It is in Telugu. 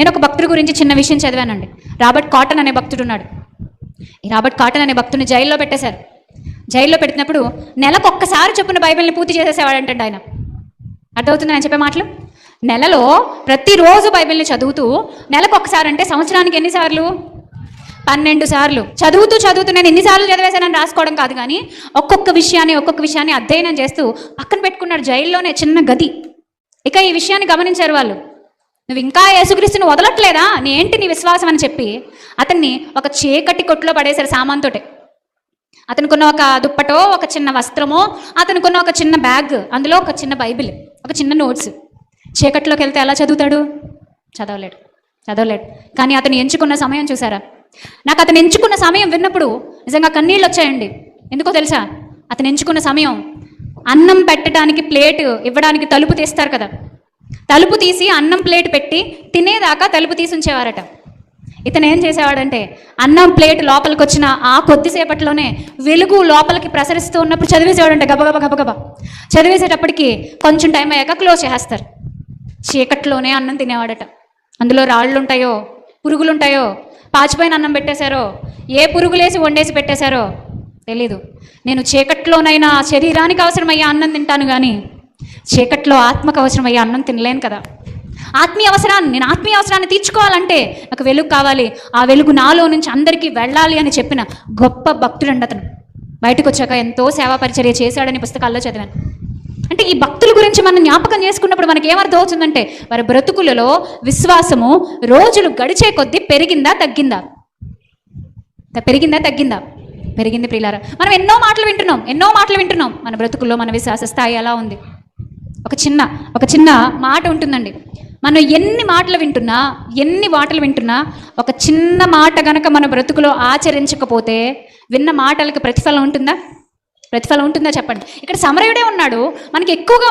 నేను ఒక భక్తుడి గురించి చిన్న విషయం చదివానండి. రాబర్ట్ కాటన్ అనే భక్తుడు ఉన్నాడు. ఈ రాబర్ట్ కాటన్ అనే భక్తుడిని జైల్లో పెట్టేశారు. జైల్లో పెట్టినప్పుడు నెలకు ఒక్కసారి చొప్పున బైబిల్ని పూర్తి చేసేసేవాడంటండి ఆయన. అర్థమవుతుంది నేను చెప్పే మాటలు? నెలలో ప్రతిరోజు బైబిల్ని చదువుతూ నెలకు ఒక్కసారి అంటే సంవత్సరానికి ఎన్నిసార్లు? 12 సార్లు చదువుతూ నేను ఎన్నిసార్లు చదివేశానని రాసుకోవడం కాదు, కానీ ఒక్కొక్క విషయాన్ని అధ్యయనం చేస్తూ పక్కన పెట్టుకున్నాడు జైల్లోనే చిన్న గది. ఇక ఈ విషయాన్ని గమనించారు వాళ్ళు. నువ్వు ఇంకా యేసుక్రీస్తుని వదలట్లేదా, ఏంటి నీ విశ్వాసం అని చెప్పి అతన్ని ఒక చీకటి కొట్టులో పడేశారు సామాన్తోటే. అతనుకున్న ఒక దుప్పటో, ఒక చిన్న వస్త్రమో, అతనుకున్న ఒక చిన్న బ్యాగ్, అందులో ఒక చిన్న బైబిల్, ఒక చిన్న నోట్స్. చీకట్లోకి వెళ్తే ఎలా చదువుతాడు? చదవలేడు. కానీ అతను ఎంచుకున్న సమయం చూసారా? నాకు అతను ఎంచుకున్న సమయం విన్నప్పుడు నిజంగా కన్నీళ్ళు వచ్చాయండి. ఎందుకో తెలుసా? అతను ఎంచుకున్న సమయం అన్నం పెట్టడానికి ప్లేట్ ఇవ్వడానికి తలుపు తీస్తారు కదా, తలుపు తీసి అన్నం ప్లేట్ పెట్టి తినేదాకా తలుపు తీసి ఉంచేవారట. ఇతను ఏం చేసేవాడంటే అన్నం ప్లేట్ లోపలికి వచ్చిన ఆ కొద్దిసేపట్లోనే వెలుగు లోపలికి ప్రసరిస్తూ ఉన్నప్పుడు చదివేసేవాడంటే గబగబా చదివేసేటప్పటికి కొంచెం టైం అయ్యాక క్లోజ్ చేస్తారు. చీకట్లోనే అన్నం తినేవాడట. అందులో రాళ్ళు ఉంటాయో, పురుగులు ఉంటాయో, పాచిపోయిన అన్నం పెట్టేశారో, ఏ పురుగులేసి వండేసి పెట్టేశారో తెలీదు. నేను చీకట్లోనైనా శరీరానికి అవసరమయ్యే అన్నం తింటాను, కానీ చీకట్లో ఆత్మకు అవసరమయ్యే అన్నం తినలేను కదా. నేను ఆత్మీయ అవసరాన్ని తీర్చుకోవాలంటే నాకు వెలుగు కావాలి. ఆ వెలుగు నాలో నుంచి అందరికీ వెళ్ళాలి అని చెప్పిన గొప్ప భక్తుడండి అతను. బయటకు వచ్చాక ఎంతో సేవా పరిచర్య చేశాడని పుస్తకాల్లో చదివాను. అంటే ఈ భక్తుల గురించి మనం జ్ఞాపకం చేసుకున్నప్పుడు మనకి ఏమర్థం అవుతుందంటే వారి బ్రతుకులలో విశ్వాసము రోజులు గడిచే కొద్దీ పెరిగిందా తగ్గిందా? పెరిగింది ప్రియులారా. మనం ఎన్నో మాటలు వింటున్నాం. మన బ్రతుకుల్లో మన విశ్వాస స్థాయి ఎలా ఉంది? ఒక చిన్న మాట ఉంటుందండి. మనం ఎన్ని మాటలు వింటున్నా ఒక చిన్న మాట గనక మన బ్రతుకులో ఆచరించకపోతే విన్న మాటలకు ప్రతిఫలం ఉంటుందా చెప్పండి. ఇక్కడ సమరయుడే ఉన్నాడు. మనకి ఎక్కువగా